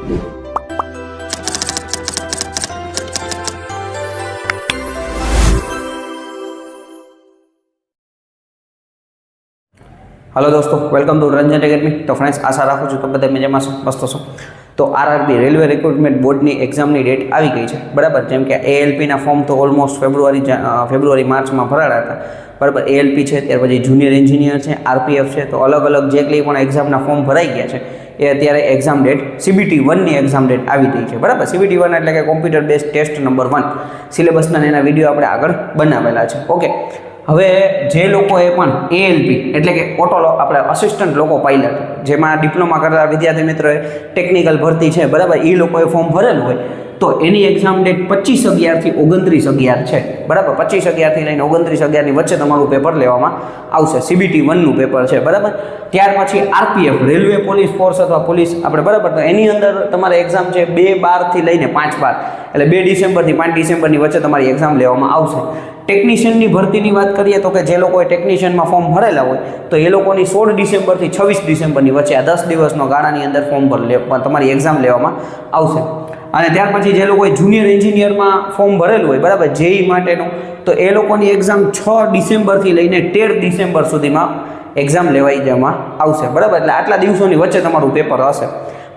Hello दोस्तों, welcome to Ranjan academy. तो friends, आशा राखું છું કે બધા મજામાં છો, મસ્ત છો। તો આરઆરબી રેલવે રિક્રુટમેન્ટ બોર્ડની એક્ઝામની ડેટ આવી ગઈ છે, બરાબર। જેમ કે એએલપીના ફોર્મ તો ઓલમોસ્ટ ફેબ્રુઆરી માર્ચમાં ભરાયા હતા, બરાબર। એએલપી છે, ત્યાર પછી જુનિયર એન્જિનિયર છે, આરપીએફ છે, તો અલગ અલગ જે કંઈ પણ એક્ઝામના ફોર્મ ભરાઈ ગયા છે એ અત્યારે એક્ઝામ ડેટ CBT1ની એક્ઝામ ડેટ આવી ગઈ છે, બરાબર। CBT1 એટલે કે કોમ્પ્યુટર બેઝ ટેસ્ટ નંબર 1 સિલેબસના એના વિડીયો આપણે આગળ બનાવેલા છે, ઓકે। હવે જે લોકોએ પણ એએલપી એટલે કે આપણે અસિસ્ટન્ટ લોકો પાયલટ, જેમાં ડિપ્લોમા કરેલા વિદ્યાર્થી મિત્રોએ ટેકનિકલ ભરતી છે, બરાબર, એ લોકોએ ફોર્મ ભરેલું હોય તો એની એક્ઝામ ડેટ 25/11 થી 29/11 છે, બરાબર। 25/11 થી લઈને 29/11 ની વચ્ચે તમારું પેપર લેવામાં આવશે। CBT1નું પેપર છે, બરાબર। ત્યાર પછી આરપીએફ રેલવે પોલીસ ફોર્સ અથવા પોલીસ આપણે, બરાબર, તો એની અંદર તમારે એક્ઝામ છે 2/12 થી લઈને 5/12 એટલે 2 ડિસેમ્બરથી 5 ડિસેમ્બરની વચ્ચે તમારી એક્ઝામ લેવામાં આવશે। ટેકનિશિયનની ભરતીની વાત કરીએ તો કે જે લોકોએ ટેકનિશિયનમાં ફોર્મ ભરેલા હોય તો એ લોકોની 16 ડિસેમ્બરથી 26 ડિસેમ્બરની વચ્ચે આ 10 દિવસનો ગાળાની અંદર ફોર્મ તમારી એક્ઝામ લેવામાં આવશે। અને ત્યાર પછી જે લોકોએ જુનિયર એન્જિનિયરમાં ફોર્મ ભરેલું હોય, બરાબર, જેઈ માટેનું, તો એ લોકોની એક્ઝામ 6 ડિસેમ્બરથી લઈને 13 ડિસેમ્બર સુધીમાં એક્ઝામ લેવાઈ જવામાં આવશે, બરાબર। એટલે આટલા દિવસોની વચ્ચે તમારું પેપર હશે।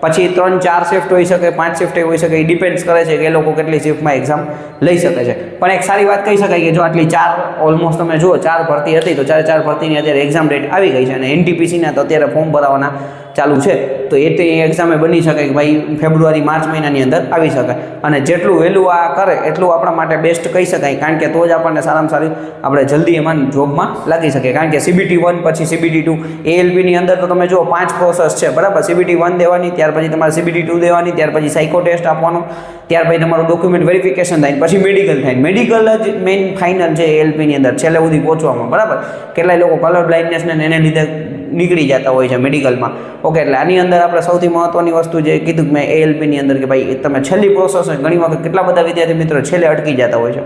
પછી 3-4 શિફ્ટ હોઈ શકે, 5 શિફ્ટ હોઈ શકે, એ ડિપેન્ડ્સ કરે છે કે એ લોકો કેટલી શિફ્ટમાં એક્ઝામ લઈ શકે છે। પણ એક સારી વાત કહી શકાય કે જો આટલી 4 ઓલમોસ્ટ તમે જુઓ 4 ભરતી હતી તો 4 ભરતીની અત્યારે એક્ઝામ ડેટ આવી ગઈ છે અને એનટીપીસીના તો અત્યારે ફોર્મ ભરાવાના ચાલુ છે, તો એ એક્ઝામે બની શકે કે ભાઈ ફેબ્રુઆરી માર્ચ મહિનાની અંદર આવી શકે। અને જેટલું વહેલું આ કરે એટલું આપણા માટે બેસ્ટ કહી શકાય, કારણ કે તો જ આપણને સારામાં સારી આપણે જલ્દી એમાં જોબમાં લાગી શકીએ। કારણ કે CBT1 પછી CBT2 એએલપીની અંદર તો તમે જુઓ 5 પ્રોસેસ છે, બરાબર। CBT1 દેવાની, ત્યાર પછી તમારે CBT2 દેવાની, ત્યાર પછી સાયકો ટેસ્ટ આપવાનો, ત્યાર પછી તમારું ડોક્યુમેન્ટ વેરિફિકેશન થાય, પછી મેડિકલ થાય। મેડિકલ જ મેઇન ફાઇનલ છે એએલપીની અંદર છેલ્લે સુધી પહોંચવામાં, બરાબર। કેટલાય લોકો કલર બ્લાઇન્ડનેસને એને લીધે નીકળી જતા હોય છે મેડિકલમાં, ઓકે। એટલે આની અંદર આપણે સૌથી મહત્વની વસ્તુ જે કીધું કે મેં એએલપીની અંદર કે ભાઈ તમે છેલ્લી પ્રોસેસ હોય, ઘણી વખત કેટલા બધા વિદ્યાર્થી મિત્રો છેલ્લે અટકી જતા હોય છે,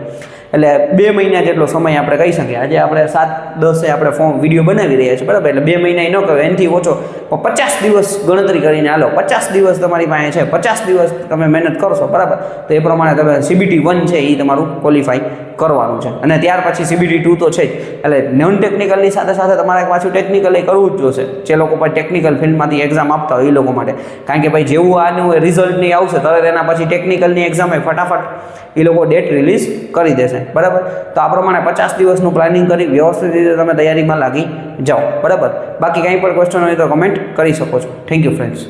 એટલે 2 મહિના જેટલો સમય આપણે કહી શકીએ। આજે આપણે 7-10 આપણે ફોર્મ વિડીયો બનાવી રહ્યા છીએ, બરાબર, એટલે 2 મહિના ન કહેવાય, એનાથી ઓછો 50 દિવસ ગણતરી કરીને હાલો, 50 દિવસ તમારી પાસે છે, 50 દિવસ તમે મહેનત કરશો, બરાબર, તો એ પ્રમાણે તમે CBT1 છે એ તમારું ક્વોલિફાઈ કરવાનું છે। અને ત્યાર પછી CBT2 તો છે જ, એટલે નોન ટેકનિકલની સાથે સાથે તમારે પાછું ટેકનિકલ એ કરવું જ જોશે, જે લોકો પણ ટેકનિકલ ફિલ્ડમાંથી એક્ઝામ આપતા હોય એ લોકો માટે। કારણ કે ભાઈ જેવું આનું રિઝલ્ટ નહીં આવશે તરત એના પછી ટેકનિકલની એક્ઝામ ફટાફટ એ લોકો ડેટ રિલીઝ કરી દેશે, બરાબર। તો આ પ્રમાણે 50 દિવસનું પ્લાનિંગ કરી વ્યવસ્થિત રીતે તમે તૈયારીમાં લાગી જાઓ, બરાબર। બાકી કંઈ પણ ક્વેશ્ચન હોય તો કમેન્ટ કરી શકો છો। Thank you friends.